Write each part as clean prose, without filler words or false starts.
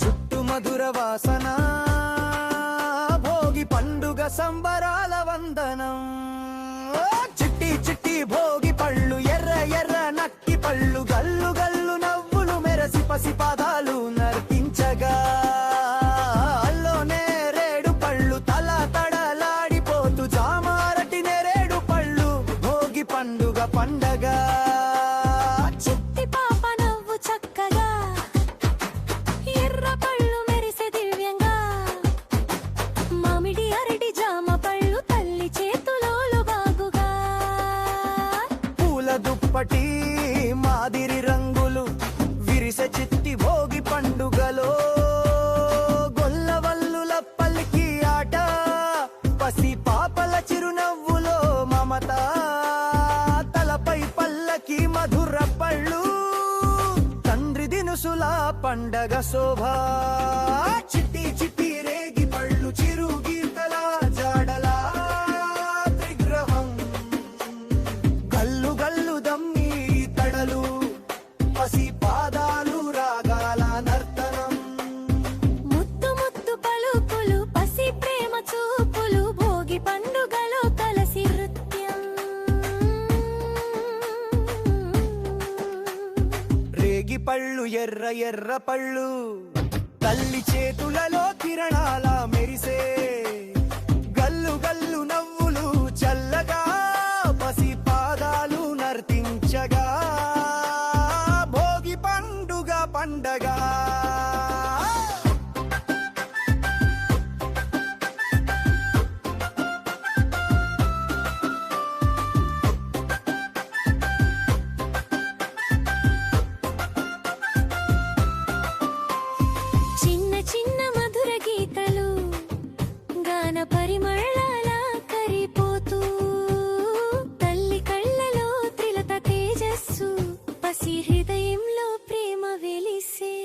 చుట్టు మధుర వాసన భోగి పండుగ సంబరాల వందనం చిట్టి చిట్టి భోగి పళ్ళు ఎర్ర ఎర్ర నక్కి పళ్ళు గల్లు గల్లు నవ్వులు మెరసి పసి పాదాలు నర్తించగా అల్లోనే రేడు పళ్ళు తల తడలాడిపోతూ జామారటి నేరేడు పళ్ళు భోగి పండుగ పండగ దుప్పటి మాదిరి రంగులు విరిసె చిట్టి భోగి పండుగలో గొల్లవల్లుల పల్కి ఆట పసి పాపల చిరునవ్వులో మమత తలపై పల్లకి మధుర పళ్ళు తండ్రి దినుసుల పండగ శోభ చిట్టి చిట్టి రేగి పళ్ళు చిరు గీతల జాడలా త్రిగ్రహం గల్లు గల్లు దమ్మి తడలు పసి పాదాలు రాగాల నర్తనం ముత్తు ముత్తు పలుకులు పసి ప్రేమ చూపులు భోగి పండుగలో కలసి నృత్యం రేగి పళ్ళు ఎర్ర ఎర్ర పళ్ళు తల్లి చేతులలో కిరణాల మెరిసే గల్లు గల్లు నవ్వులు చల్లగా పసి పాదాలు నర్తించగా భోగి పండుగ పండగ చిన్న చిన్న మధుర గీతలు గాన పరిమళాల కరిపోతూ తల్లి కళ్ళలో త్రిలత తేజస్సు పసి హృదయంలో ప్రేమ వెలిసే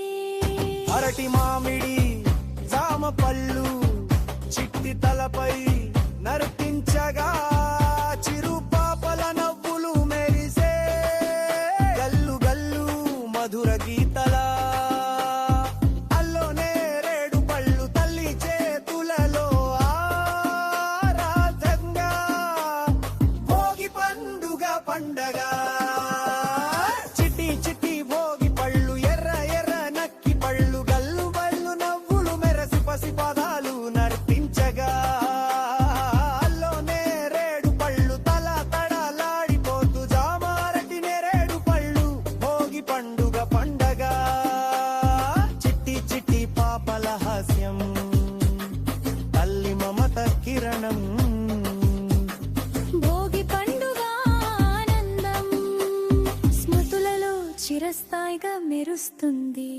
అరటి మామిడి జామ పళ్ళు చిట్టి తలపై నర్తించగా చిరు పాపల నవ్వులు మెరిసే గల్లు గల్లు మధుర గీతల అల్లోనే రేడు పళ్ళు తల్లి చేతులలో ఆరాధంగా భోగి పండుగ పండగ చిట్టి చిట్టి భోగి పళ్ళు ఎర్ర ఎర్ర నక్కి పళ్ళు గల్లు గల్లు నవ్వులు మెరసి పసి పాదాలు నర్తించగా అల్లోనే రేడు పళ్ళు తల తడలాడిపోతూ జామారటి నేరేడు పళ్ళు భోగి పండుగ పండగ చిట్టి చిట్టి పాపల హాస్యం తల్లి మమత కిరణం భోగి పండుగ ఆనందం స్మృతులలో చిరస్థాయిగా మెరుస్తుంది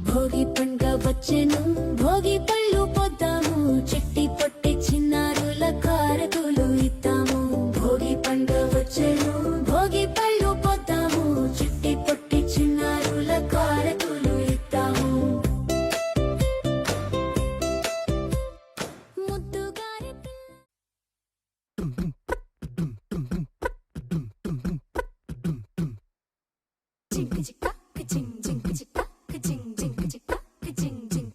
భోగి పండుగ వచ్చెను భోగి పళ్ళు పొద్దాము చిట్టి పొట్టి చిన్నారుల కారకులు ఇద్దాము భోగి పండుగ వచ్చెను భోగి పళ్ళు పొద్దాము చిట్టి పొట్టి చిన్నారుల కారకులు ఇద్దాము ముద్దుగారి జింక్ జిక్క జింక్ జింక్ జిక్క జింక్ జింక్ జిక్క జింక్ జింక్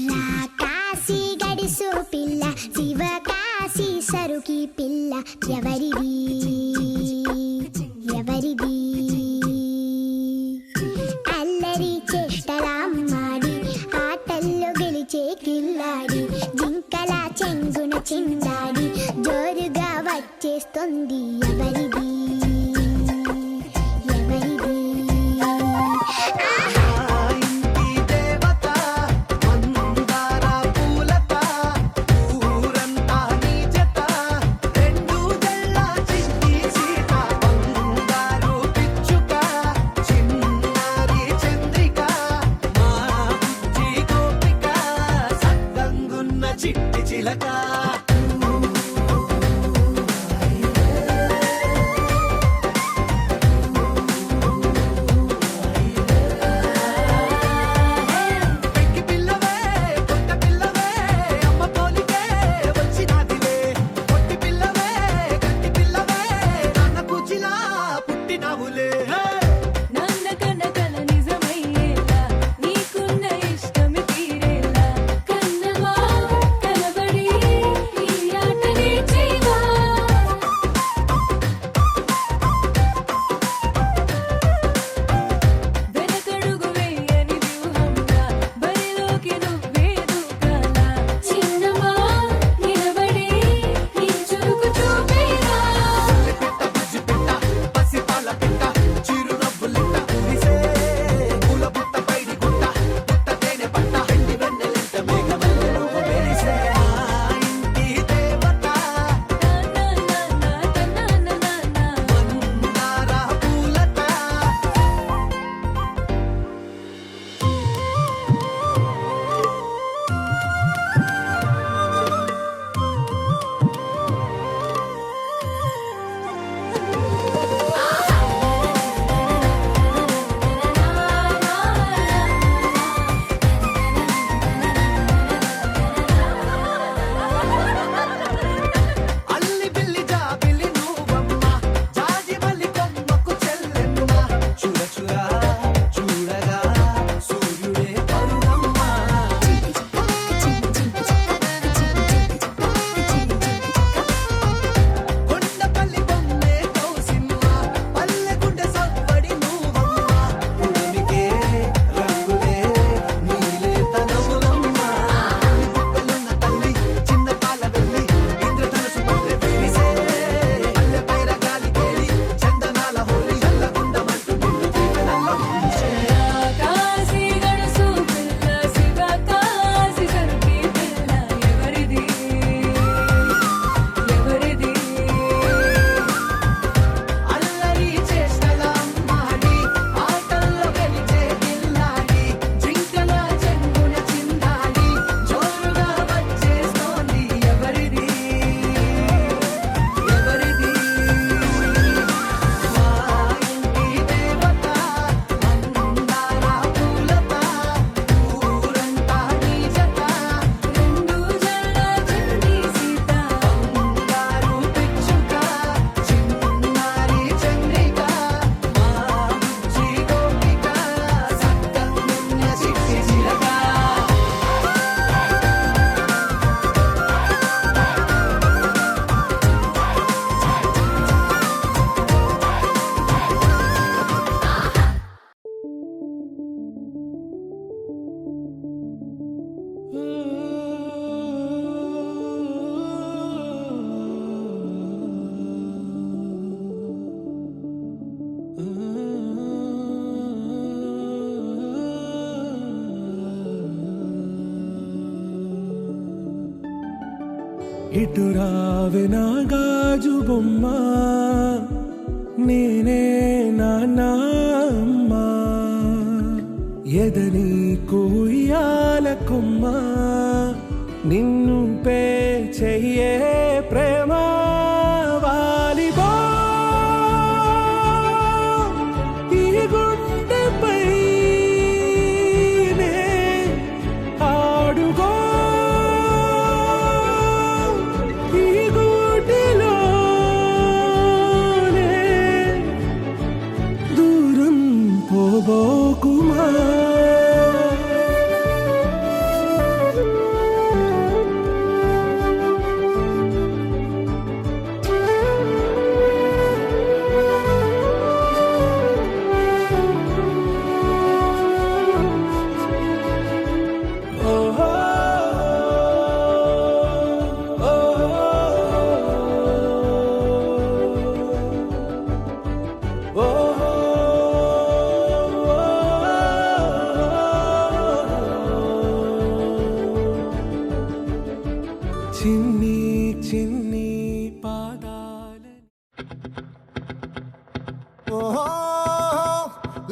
నా కాశీ గడిసు పిల్ల శివ కాశీ సరుకి పిల్ల ఎవరిది ఎవరిది అల్లరి చేష్టలామ్మాడి ఆటల్లో గెలిచే కిల్లాడి జింకల చెంగున చిందాడి జోరుగా వచ్చేస్తుంది ఎవరిది ఎవరిది ఇంటి దేవత మందార పూలత ఊరంతా నీ జత రెండు జల్ల చిట్టి సీత బంగారు పిచ్చుక చిన్నారి చంద్రిక మా బుజ్జి గోపిక సద్దంగున్న చిట్టి చిలక ఇటు రావే నా గాజు బొమ్మ నేనే నాన్నమ్మ ఎదని కూయాల కొమ్మ నిన్ను పే చెయ్యే ప్రేమ వాలిబా ఈ గుండెపై ఆడుగో ఈ గూటిలోనే దూరం పోబోకుమా చిన్ని చిన్ని పాదాల ఓహో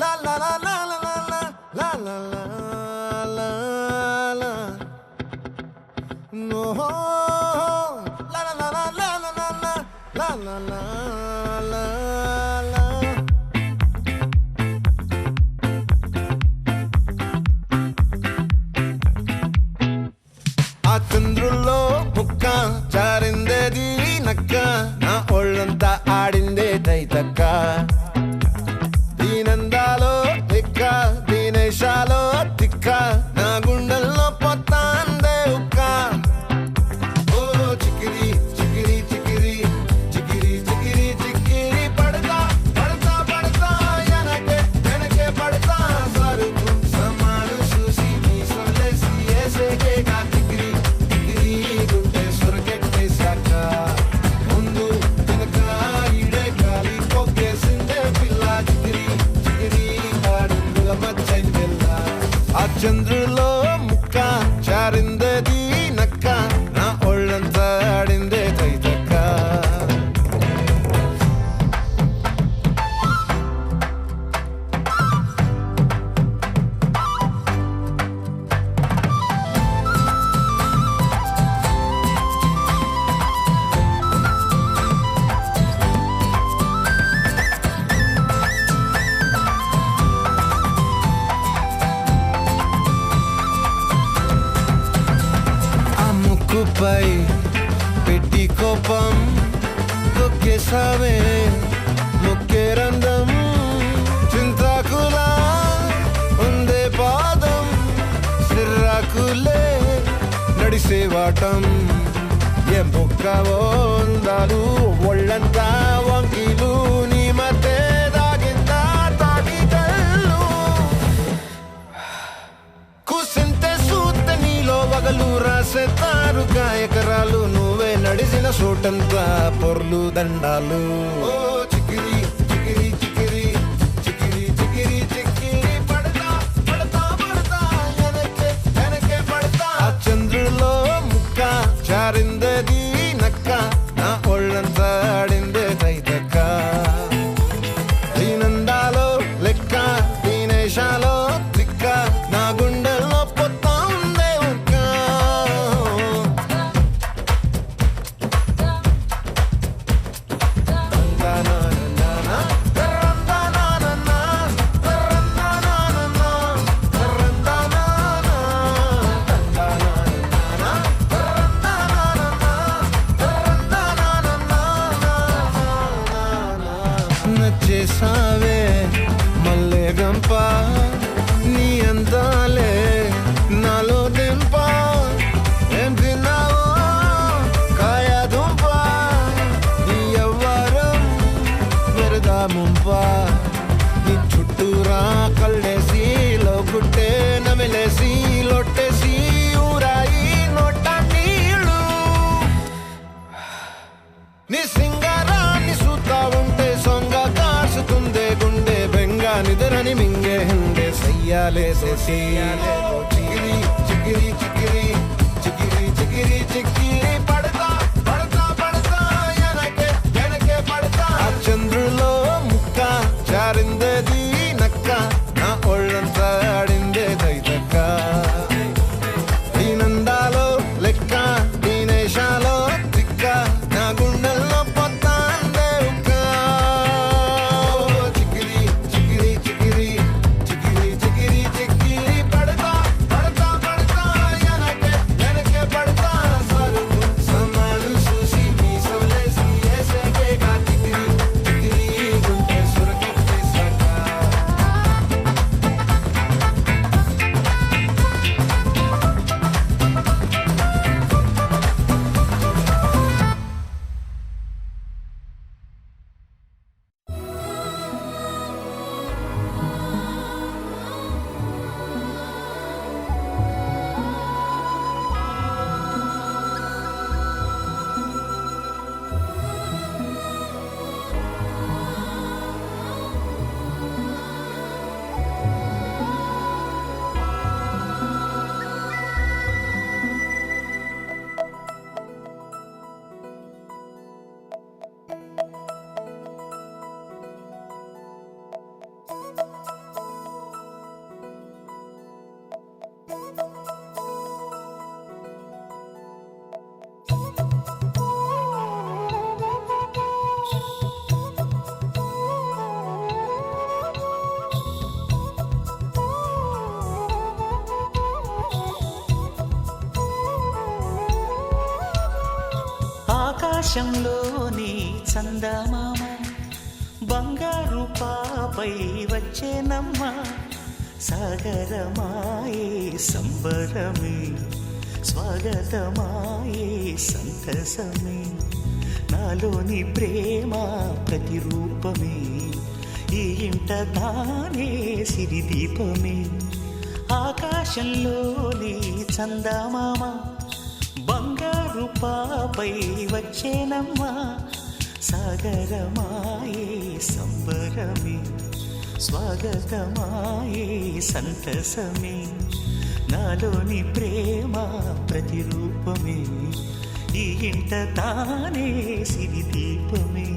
లా లా లా లా లా లా లా లా లా లా ఓహో లా లా లా లా లా లా లా లా లా లా ఆ చంద్రుల్లో ముక్క జారిందేది నక్క నా ఒళ్ళంతా ఆడిందే తైతక్క దీనందాలో లెక్క దీనేశాలో తిక్క నా గుండెల్లో పొత్తాందే ఉక్క ఓ చికిరి చికిరి చికిరి చికిరి చికిరి చికిరి పడతా పడతా పడతా ఎనకే ఎనకే పడతా సరుకు సమాలు చూసి నీ సొల్లేసి ఏసేకే కాకి చంద్రులో ముక్క చారిందది నక్క నా ఒళ్ళంతా ఆడిందే తైతక్క ముక్కుపై పెట్టి కోపం తొక్కేసావే ముక్కే రంధం చింతాకులా ఉందే పాదం సిర్రాకులే నడిసే వాటం ఏం బొక్కవో అందాలు ఒళ్ళంతా వంకీలు నీ మధ్య దాగిందా తాటి కళ్ళు కూసింతే సూత్త నీలో వగలు రాసేతారుగా ఎకరాలు నువ్వే నడిసిన చోటంతా పొర్లు దండాలు ఓ చికిరి చికిరి చికిరి చికిరి చికిరి చికిరి పడతా పడతా పడతా ఎనకే ఎనకే పడతా ఆ చంద్రులో ముక్క చారిందది నక్క నా ఒళ్ళంతా ఆడిందే తైతక్క దీనందాలో లెక్క దీనేశాలో తిక్క నా గుండెల్లో పొత్తా ఉందే ఉక్క నచ్చేసావే మల్లె గంప నీ అందాలే నాలో దింప ఏం తిన్నావో కాయ దుంప నీ ఎవ్వరం మెరదా ముంప నీ చుట్టూరా కళ్ళేసి లోగుట్టే నమిలేసి లొట్టేసి ఊరాయి నోట నీళ్ళు నీ సింగారాన్ని చూస్తా ఉంటే సొంగ కాసుకుందే గుండె బెంగా నిదరని మింగే హండే సయ్యాలే చికిరి చికిరి చికిరి చికిరి చికిరి చికిరి పడతా ఆకాశంలోని చందమామ బంగారు పాపై వచ్చేనమ్మ సాగరమాయే సంబరమే స్వాగతమాయే సంతసమే నాలోని ప్రేమ ప్రతిరూపమే ఈ ఇంట తానే సిరిదీపమే ఆకాశంలోని చందమామ బంగారు పాపై వచ్చేనమ్మ సాగరమాయే సంబరమే స్వాగతమాయే సంతసమే నాలోని ప్రేమ ప్రతిరూపమే ఈ ఇంట తానే సిరిదీపమే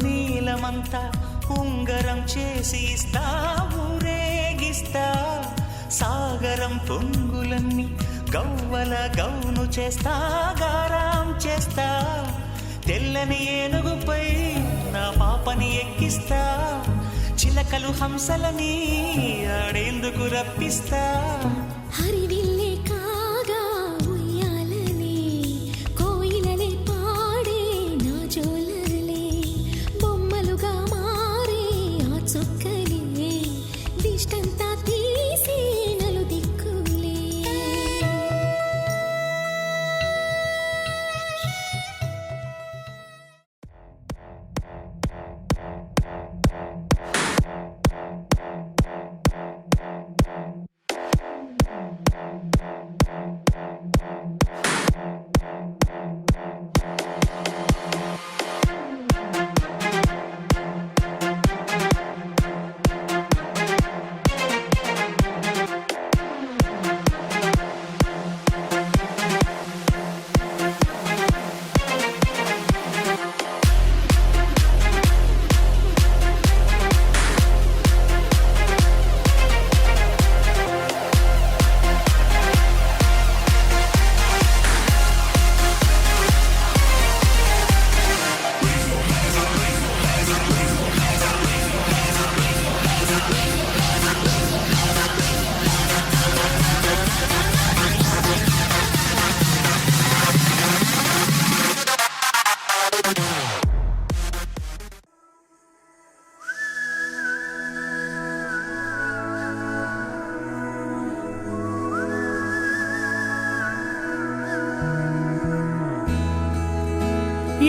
నీలమంతా ఉంగరం చేసి ఇస్తా ఊరేగిస్తా సాగరం పొంగులన్నీ గవ్వల గౌను చేస్తా గారాం చేస్తా తెల్లని ఏనుగుపై నా పాపని ఎక్కిస్తా చిలకలు హంసలని ఆడేందుకు రప్పిస్తా హరివిల్లే కాగా ఉయ్యాలనే కోయిలలే పాడే నా జోలలే బొమ్మలుగా మారే ఆ చొక్కలే దిష్టంతా తీసి నలు దిక్కులే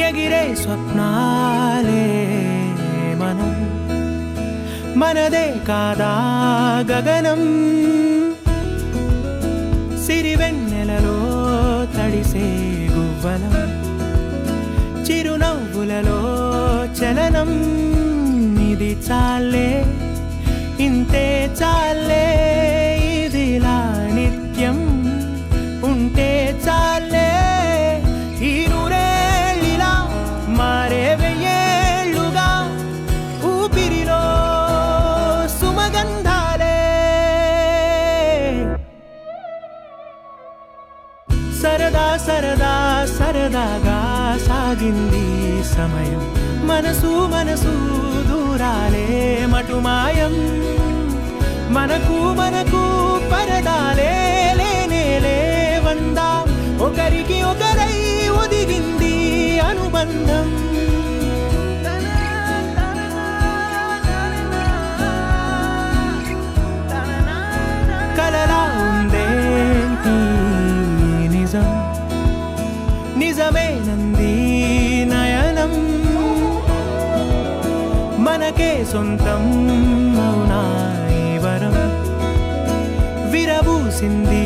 ఎగిరే స్వప్నాలే మనం మనదే కాదా గగనం సిరివెన్నెలలో తడిసే గువ్వలం చిరునవ్వులలో చలనం ఇది చాలే ఇంతే చాలే ఇదిలా నిత్యం ఉంటే చాలే ఈ నూరేళ్ళిలా మారే వెయ్యేళ్ళుగా ఊపిరిలో సుమగంధాలే సరదా సరదా సరదాగా సాగింది సమయం మనసు మనసు దూరాలే మటుమాయం మనకు మనకు పరదాలే లేనేలే వందా ఒకరికి ఒకరై ఒదిగింది అనుబంధం కలలా ఉందేంటి నిజం నిజమేనంది నయనం మనకే సొంతం అవునా ఈ వరం విరబూసింది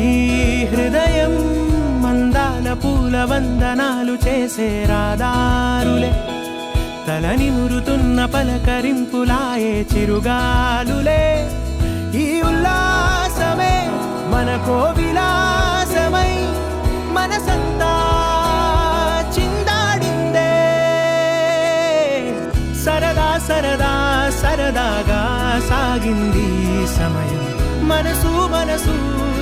హృదయం మందాల పూల వందనాలు చేసే రాదారులే తలని మురుతున్న పలకరింపులాయే చిరుగాలులే ఈ ఉల్లాసమే మనకో విలాసమై మనసంతా చిందాడిందే సరదా సరదా సరదాగా సాగింది సమయం మనసు మనసు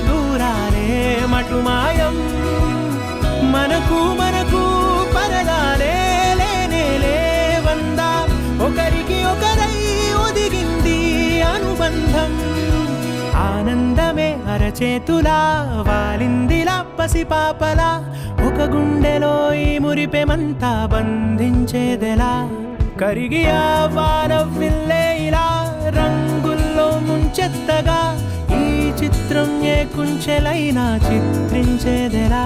దూరాలే మటుమాయం మనకు మనకు పరదాలే లేనేలే వందా ఒకరికి ఒకరై ఒదిగింది అనుబంధం ఆనందమే అరచేతులా వాలిందిలా పసిపాపలా ఒక గుండెలో ఈ మురిపెమంతా బంధించేదెలా కరిగి ఆవానవ్విల్లే ఇలా రంగుల్లో ముంచెత్తగా ఈ చిత్రం ఏ కుంచెలైనా చిత్రించేదెలా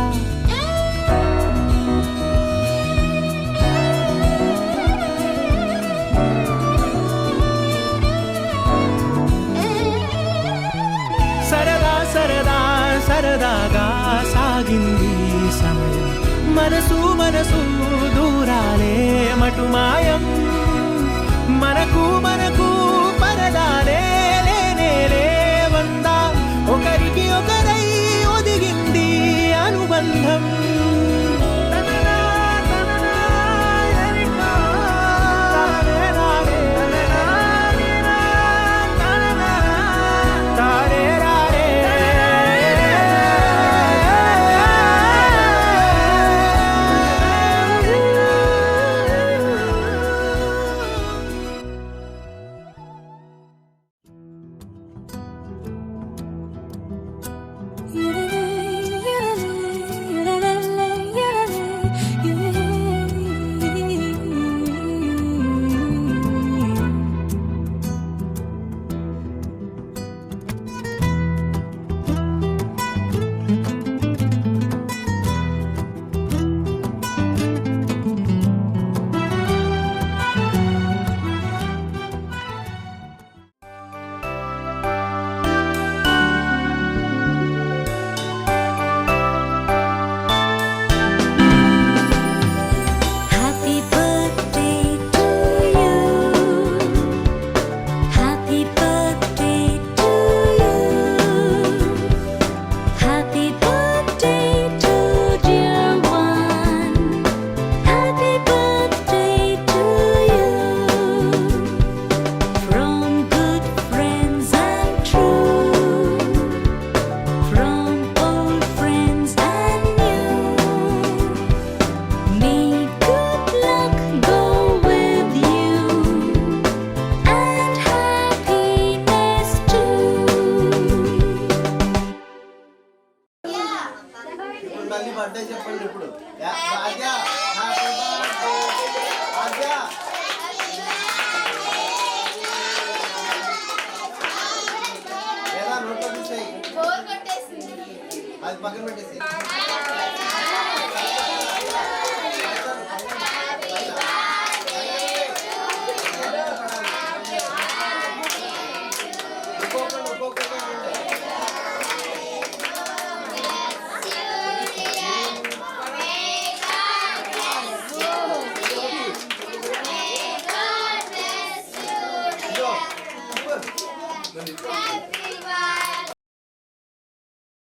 సరదా సరదా సరదాగా సాగింది సమయం మనసు మనసు దూరాలే మటుమాయం మనకు మనకు పరదాలే లేనేలే వందా ఒకరికి ఒకరై ఒదిగింది అనుబంధం Happy birthday to you. Happy birthday to you. Happy birthday to dear one. Happy birthday to you. From good friends and true. From old friends and new. May good luck go with you and happiness too. మళ్ళీ birthday చెప్పండి ఇప్పుడు రాజా happy birthday రాజా ఎలా నోట్లో తీసేయి అది పక్కన పెట్టేసి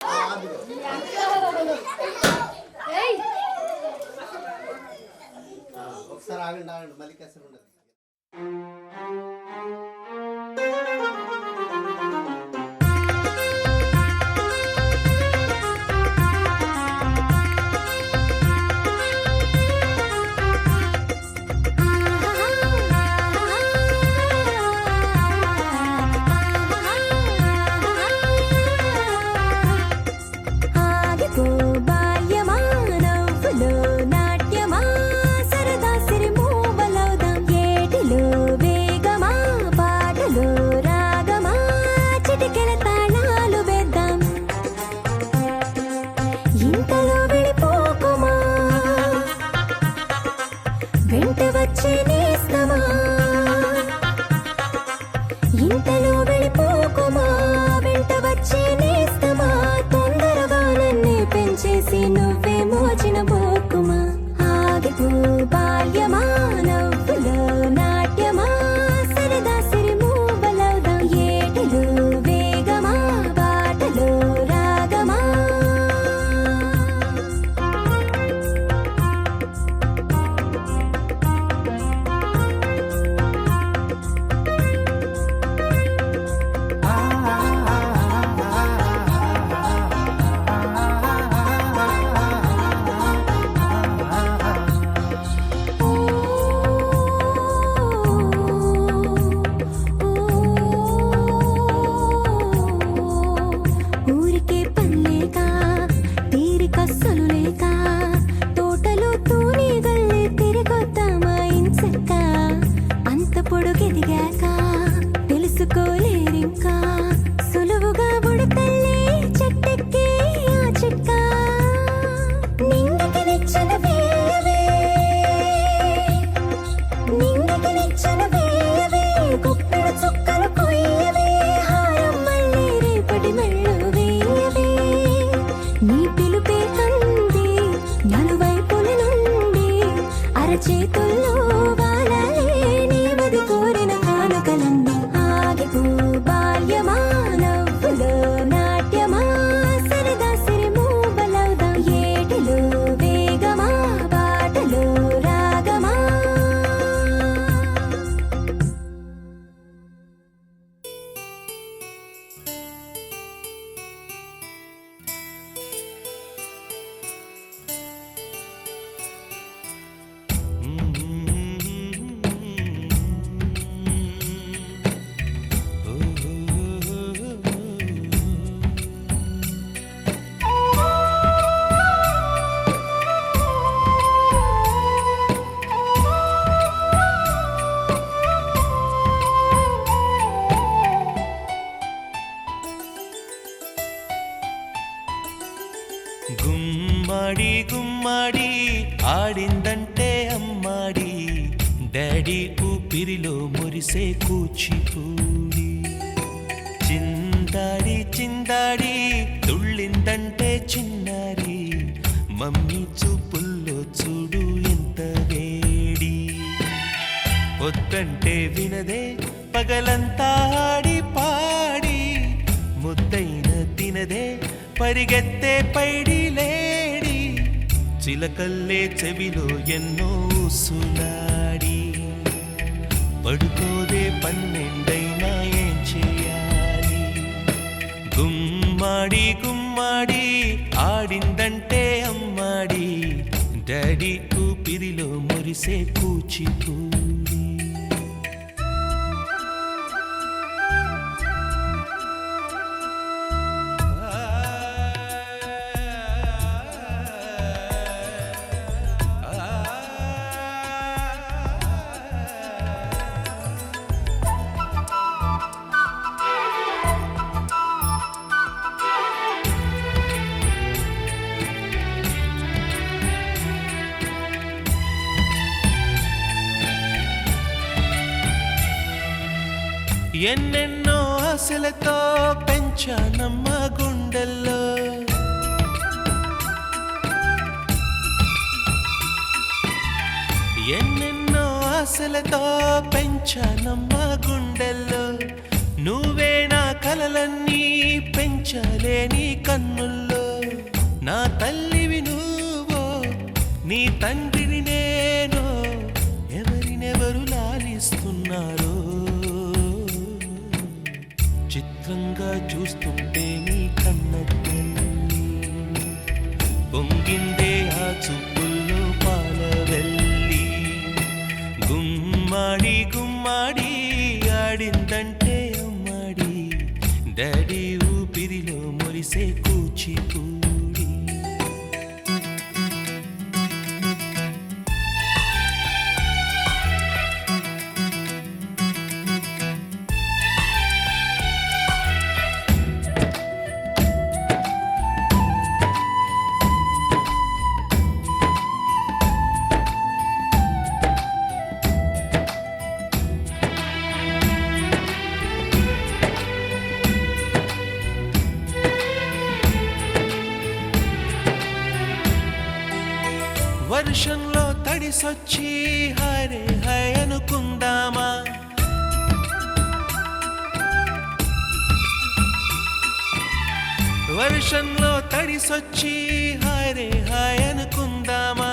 Happy birthday. చేతుల్లో వాలాలే నీ మది కోరిన కానుకలన్నీ ఆగిపో బాల్యమా నవ్వులో నాట్యమా సరదా సిరిమూ బలవుదా ఏటిలో వేగమా బాటలో రాగమా గుమ్మడి గుమ్మడి ఆడిందంటే అమ్మాడి డాడీ ఊపిరిలో మురిసే కూచిపూడి చిందాడి చిందాడి తుళ్ళిందంటే చిన్నారి మమ్మీ చూపుల్లో చూడు ఎంత వేడి వద్దంటే వినదే పగలంతా ఆడి పాడి ముద్దైన తినదే పరిగెత్తే పైడి లేడి చిలకల్లే చెవిలో ఎన్నో సులాడి పడుకోదే పన్నెండైనా ఏం చేయాలి గుమ్మాడి గుమ్మాడి ఆడిందంటే అమ్మాడి డాడీ ఊపిరిలో మురిసే కూచిపూడి ఎన్నెన్నో ఆశలతో పెంచానమ్మ గుండెల్లో ఎన్నెన్నో ఆశలతో పెంచానమ్మ గుండెల్లో నువ్వే నా కలలన్నీ పెంచాలే నీ కన్నుల్లో నా తల్లివి నువ్వో నీ తండ్రిని నేను ఎవరినెవరు లాలిస్తున్నారో చిత్రంగా చూస్తుంటే నీ కన్నట్టు పొంగిందే ఆ చూపుల్లో పాలవెల్లి గుమ్మాడి గుమ్మాడి ఆడిందంటే అమ్మాడి డాడీ ఊపిరిలో మురిసే కూచిపూడి వర్షంలో తడిసొచ్చి హరే హై అనుకుందామా వర్షంలో తడిసొచ్చి హరే హాయ్ అనుకుందామా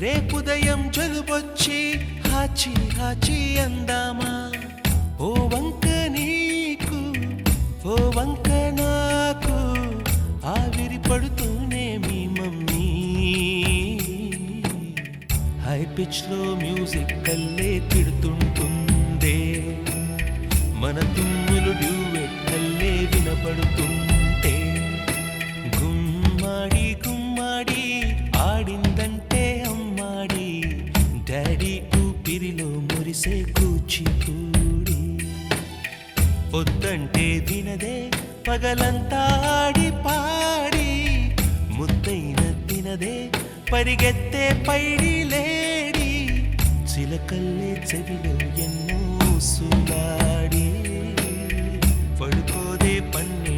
రేపుదయం జలుబొచ్చి హాచి హాచి అందామా ఓ వంక నీకు ఓ వంక నాకు ఆవిరి పడుతూనే మీ మమ్మీ హై పిచ్ లో మ్యూజిక్ కల్లే తిడుతుంటుందే మన తుమ్ములు డ్యూయెట్ కల్లే వినపడుతుంటే గుమ్మాడి గుమ్మాడి ఆడిందంటే అమ్మాడి డాడీ ఊపిరిలో మురిసే కూచిపూడి పొద్దంటే వినదే పగలంతా ఆడి పాడి ముద్దైన తినదే పరిగెత్తే పైడి లేడి చిలకల్లే చెవిలో ఎన్నో సులాడి పడుకోదే పన్నె